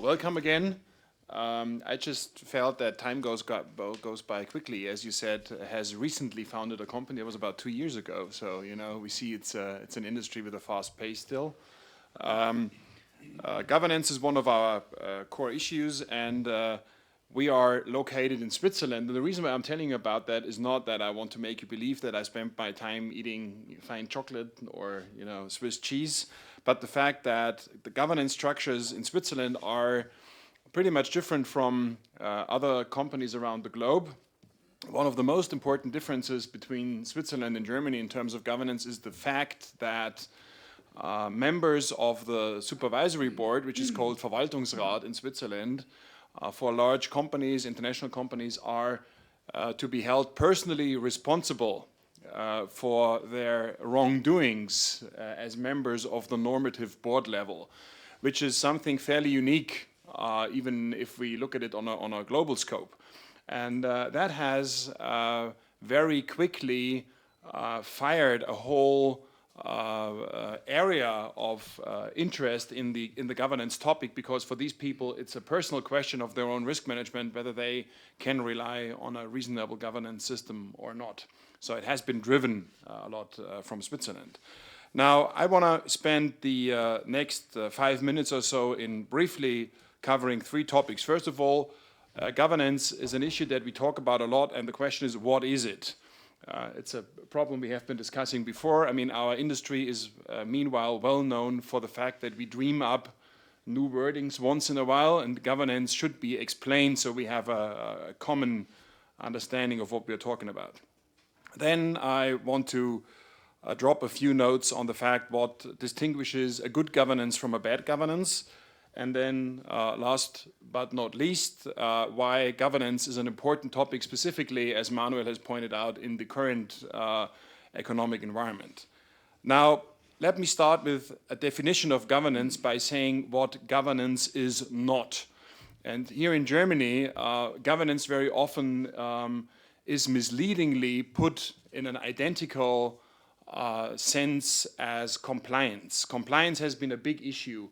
Welcome again. I just felt that time goes by quickly. As you said, has recently founded a company. It was about 2 years ago. So we see it's an industry with a fast pace still. Governance is one of our core issues, and we are located in Switzerland. And the reason why I'm telling you about that is not that I want to make you believe that I spent my time eating fine chocolate or Swiss cheese, but the fact that the governance structures in Switzerland are pretty much different from other companies around the globe. One of the most important differences between Switzerland and Germany in terms of governance is the fact that members of the supervisory board, which is called Verwaltungsrat in Switzerland, for large companies, international companies, are to be held personally responsible for their wrongdoings as members of the normative board level, which is something fairly unique, even if we look at it on a global scope. And that has very quickly fired a whole area of interest in the governance topic, because for these people it's a personal question of their own risk management, whether they can rely on a reasonable governance system or not. So it has been driven a lot from Switzerland. Now I want to spend the next 5 minutes or so in briefly covering 3 topics. First of all, governance is an issue that we talk about a lot, and the question is, what is it? It's a problem we have been discussing before. I mean, our industry is meanwhile well known for the fact that we dream up new wordings once in a while, and governance should be explained so we have a common understanding of what we're talking about. Then I want to drop a few notes on the fact what distinguishes a good governance from a bad governance. And then last but not least, why governance is an important topic, specifically, as Manuel has pointed out, in the current economic environment. Now, let me start with a definition of governance by saying what governance is not. And here in Germany, governance very often is misleadingly put in an identical sense as compliance. Compliance has been a big issue.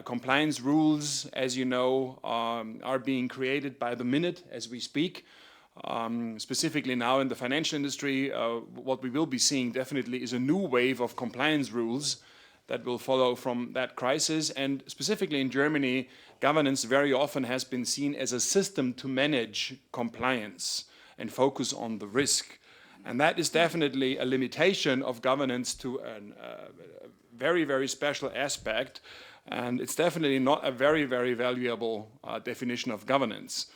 Compliance rules, as you know, are being created by the minute as we speak. Specifically now in the financial industry, what we will be seeing definitely is a new wave of compliance rules that will follow from that crisis. And specifically in Germany, governance very often has been seen as a system to manage compliance and focus on the risk. And that is definitely a limitation of governance to a very, very special aspect. And it's definitely not a very, very valuable definition of governance.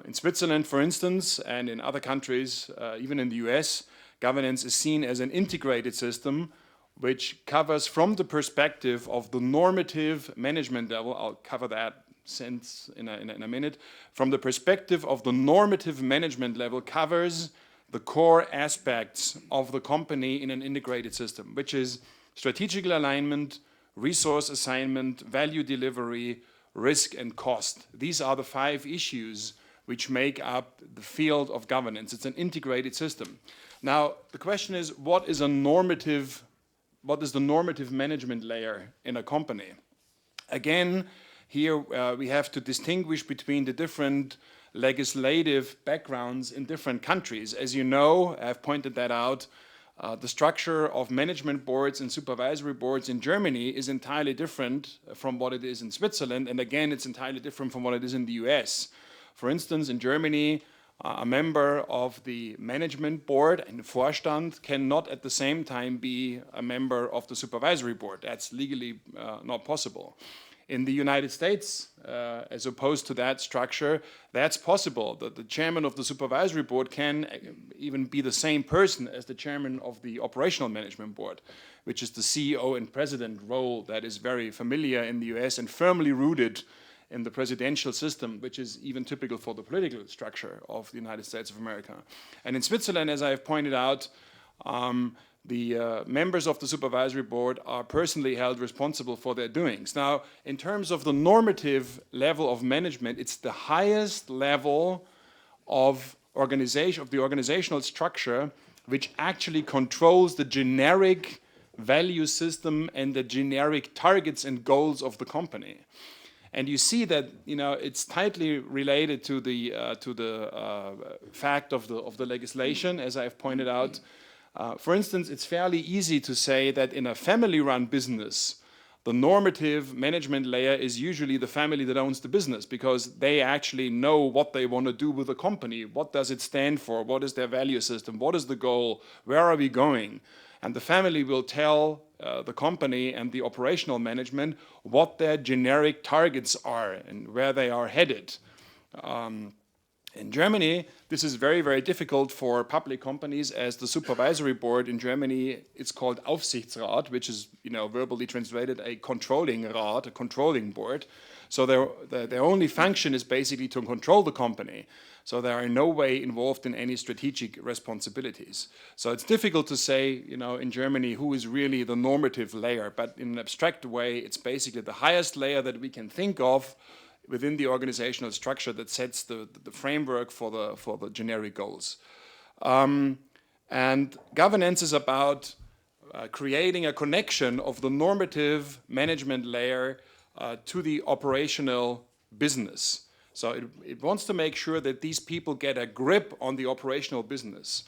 In Switzerland, for instance, and in other countries, even in the US, governance is seen as an integrated system which covers from the perspective of the normative management level. I'll cover that sense in a minute. From the perspective of the normative management level covers the core aspects of the company in an integrated system, which is strategic alignment, resource assignment, value delivery, risk, and cost. These are the 5 issues which make up the field of governance. It's an integrated system. Now, the question is, what is the normative management layer in a company? Again, here we have to distinguish between the different legislative backgrounds in different countries. As you know, I've pointed that out, the structure of management boards and supervisory boards in Germany is entirely different from what it is in Switzerland, and again, it's entirely different from what it is in the US. For instance, in Germany, a member of the management board and Vorstand cannot at the same time be a member of the supervisory board. That's legally not possible. In the United States, as opposed to that structure, that's possible. The chairman of the supervisory board can even be the same person as the chairman of the operational management board, which is the CEO and president role that is very familiar in the US and firmly rooted in the presidential system, which is even typical for the political structure of the United States of America. And in Switzerland, as I have pointed out, the members of the supervisory board are personally held responsible for their doings. Now, in terms of the normative level of management, it's the highest level of the organizational structure which actually controls the generic value system and the generic targets and goals of the company. And you see that, you know, it's tightly related to the fact of the legislation, as I've pointed out. For instance, it's fairly easy to say that in a family-run business, the normative management layer is usually the family that owns the business, because they actually know what they want to do with the company. What does it stand for? What is their value system? What is the goal? Where are we going? And the family will tell the company and the operational management what their generic targets are and where they are headed. In Germany, this is very, very difficult for public companies, as the supervisory board in Germany, it's called Aufsichtsrat, which is, you know, verbally translated a controlling rat, a controlling board. So their only function is basically to control the company. So they are in no way involved in any strategic responsibilities. So it's difficult to say, you know, in Germany, who is really the normative layer. But in an abstract way, it's basically the highest layer that we can think of within the organizational structure that sets the framework for the generic goals. And governance is about creating a connection of the normative management layer to the operational business. So it wants to make sure that these people get a grip on the operational business.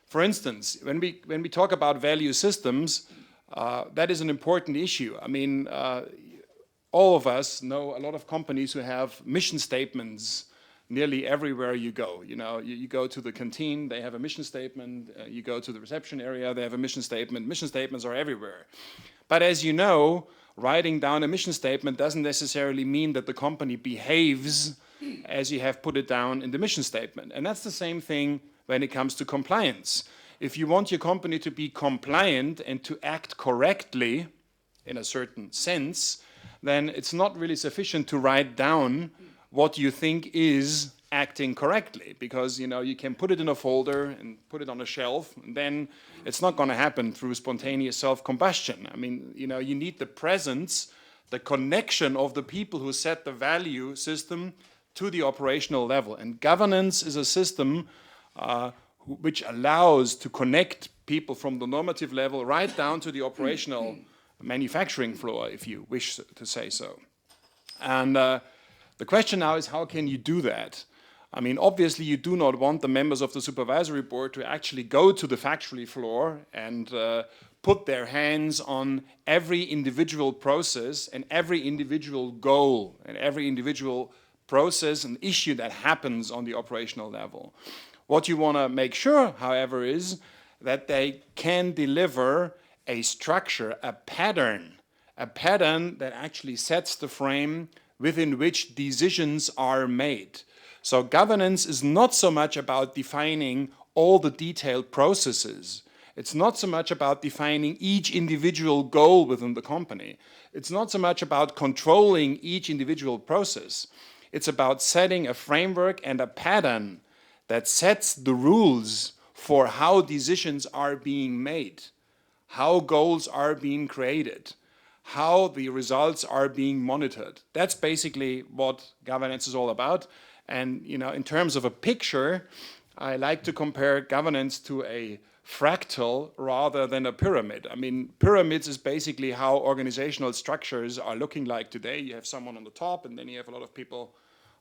For instance, when we talk about value systems, that is an important issue. I mean, all of us know a lot of companies who have mission statements nearly everywhere you go. You know, you go to the canteen, they have a mission statement. You go to the reception area, they have a mission statement. Mission statements are everywhere. But as you know, writing down a mission statement doesn't necessarily mean that the company behaves as you have put it down in the mission statement. And that's the same thing when it comes to compliance. If you want your company to be compliant and to act correctly in a certain sense, then it's not really sufficient to write down what you think is acting correctly, because, you know, you can put it in a folder and put it on a shelf, and then it's not going to happen through spontaneous self-combustion. I mean, you know, you need the presence, the connection of the people who set the value system to the operational level. And governance is a system which allows to connect people from the normative level right down to the operational manufacturing floor, if you wish to say so. And the question now is, how can you do that? I mean, obviously you do not want the members of the supervisory board to actually go to the factory floor and put their hands on every individual process and every individual goal and every individual process and issue that happens on the operational level. What you want to make sure, however, is that they can deliver a structure, a pattern that actually sets the frame within which decisions are made. So governance is not so much about defining all the detailed processes. It's not so much about defining each individual goal within the company. It's not so much about controlling each individual process. It's about setting a framework and a pattern that sets the rules for how decisions are being made, how goals are being created, how the results are being monitored. That's basically what governance is all about. And, you know, in terms of a picture, I like to compare governance to a fractal rather than a pyramid. I mean, pyramids is basically how organizational structures are looking like today. You have someone on the top, and then you have a lot of people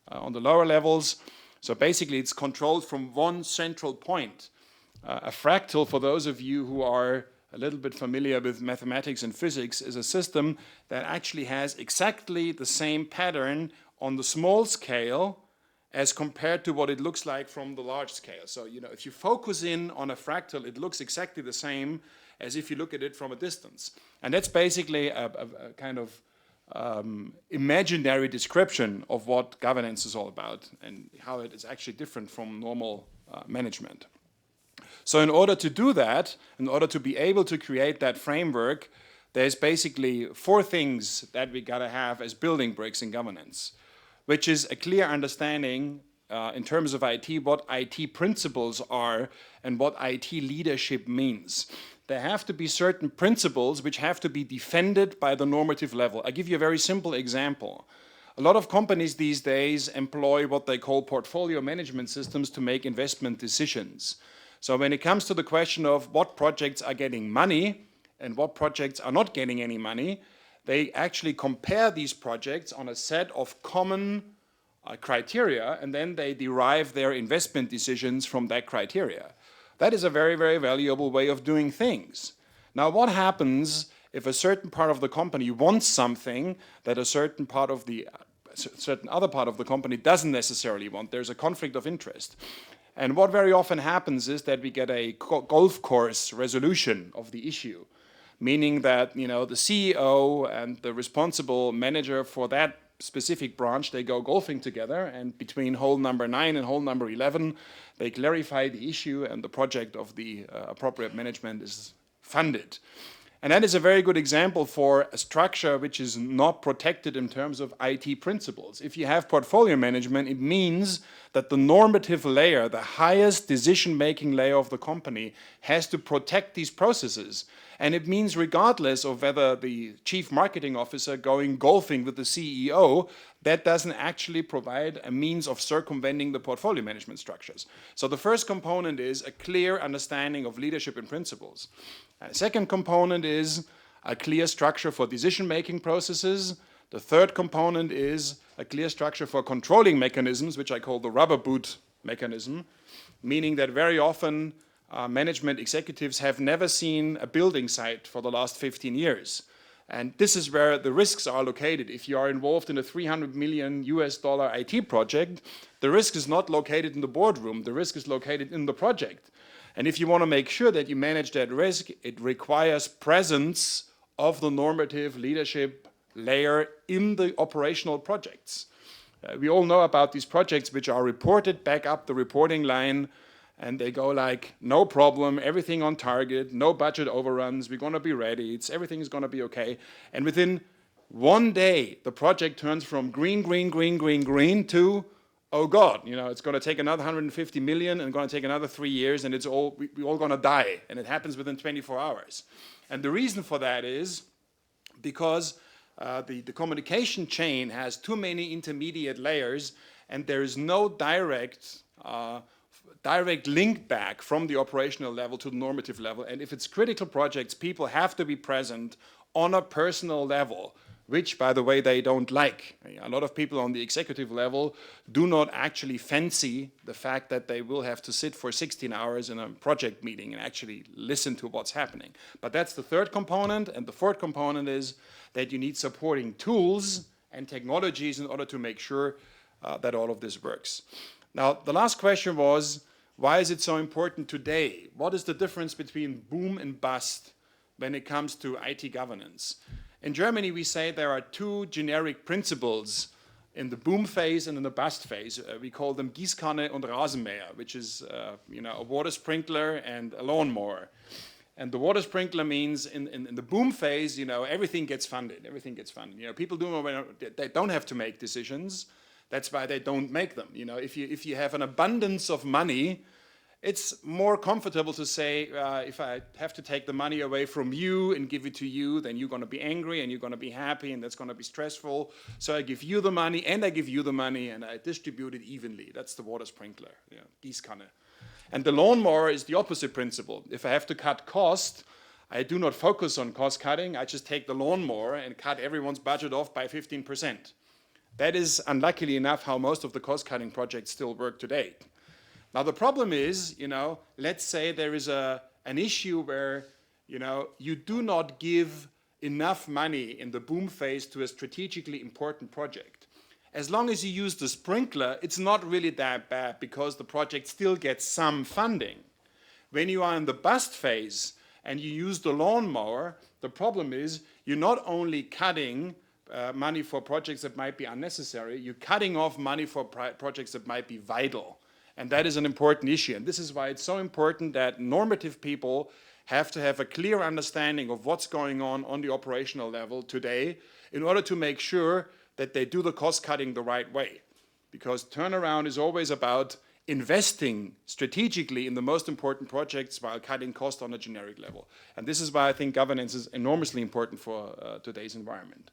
on the lower levels. So basically, it's controlled from one central point. A fractal, for those of you who are a little bit familiar with mathematics and physics, is a system that actually has exactly the same pattern on the small scale as compared to what it looks like from the large scale. So, you know, if you focus in on a fractal, it looks exactly the same as if you look at it from a distance. And that's basically a kind of imaginary description of what governance is all about and how it is actually different from normal management. So in order to do that, in order to be able to create that framework, there's basically 4 things that we gotta have as building bricks in governance, which is a clear understanding in terms of IT, what IT principles are and what IT leadership means. There have to be certain principles which have to be defended by the normative level. I'll give you a very simple example. A lot of companies these days employ what they call portfolio management systems to make investment decisions. So when it comes to the question of what projects are getting money and what projects are not getting any money, they actually compare these projects on a set of common criteria, and then they derive their investment decisions from that criteria. That is a very, very valuable way of doing things. Now, what happens if a certain part of the company wants something that a certain other part of the company doesn't necessarily want? There's a conflict of interest. And what very often happens is that we get a golf course resolution of the issue, meaning that, the CEO and the responsible manager for that specific branch, they go golfing together, and between hole number 9 and hole number 11, they clarify the issue, and the project of the appropriate management is funded. And that is a very good example for a structure which is not protected in terms of IT principles. If you have portfolio management, it means that the normative layer, the highest decision-making layer of the company, has to protect these processes. And it means regardless of whether the chief marketing officer going golfing with the CEO, that doesn't actually provide a means of circumventing the portfolio management structures. So the first component is a clear understanding of leadership and principles. A second component is a clear structure for decision-making processes. The third component is a clear structure for controlling mechanisms, which I call the rubber boot mechanism, meaning that very often management executives have never seen a building site for the last 15 years. And this is where the risks are located. If you are involved in a $300 million IT project, the risk is not located in the boardroom. The risk is located in the project. And if you want to make sure that you manage that risk, it requires presence of the normative leadership layer in the operational projects. We all know about these projects which are reported back up the reporting line, and they go like, no problem, everything on target, no budget overruns, we're going to be ready, everything is going to be okay. And within one day, the project turns from green, green, green, green, green to, oh God, it's going to take another 150 million and going to take another 3 years, and we're all going to die. And it happens within 24 hours. And the reason for that is because the communication chain has too many intermediate layers, and there is no direct link back from the operational level to the normative level. And if it's critical projects, people have to be present on a personal level, which, by the way, they don't like. A lot of people on the executive level do not actually fancy the fact that they will have to sit for 16 hours in a project meeting and actually listen to what's happening. But that's the third component. And the fourth component is that you need supporting tools and technologies in order to make sure that all of this works. Now, the last question was, why is it so important today? What is the difference between boom and bust when it comes to IT governance? In Germany, we say there are two generic principles in the boom phase and in the bust phase. We call them Gießkanne und Rasenmäher, which is a water sprinkler and a lawnmower. And the water sprinkler means in the boom phase, everything gets funded. Everything gets funded. People they don't have to make decisions. That's why they don't make them. If you have an abundance of money, it's more comfortable to say, if I have to take the money away from you and give it to you, then you're going to be angry and you're going to be happy, and that's going to be stressful. So I give you the money and I give you the money, and I distribute it evenly. That's the water sprinkler, Gießkanne. And the lawnmower is the opposite principle. If I have to cut cost, I do not focus on cost cutting. I just take the lawnmower and cut everyone's budget off by 15%. That is, unluckily enough, how most of the cost-cutting projects still work today. Now, the problem is, let's say there is an issue where, you do not give enough money in the boom phase to a strategically important project. As long as you use the sprinkler, it's not really that bad because the project still gets some funding. When you are in the bust phase and you use the lawnmower, the problem is you're not only cutting money for projects that might be unnecessary, you're cutting off money for projects that might be vital. And that is an important issue. And this is why it's so important that normative people have to have a clear understanding of what's going on the operational level today in order to make sure that they do the cost cutting the right way. Because turnaround is always about investing strategically in the most important projects while cutting cost on a generic level. And this is why I think governance is enormously important for today's environment.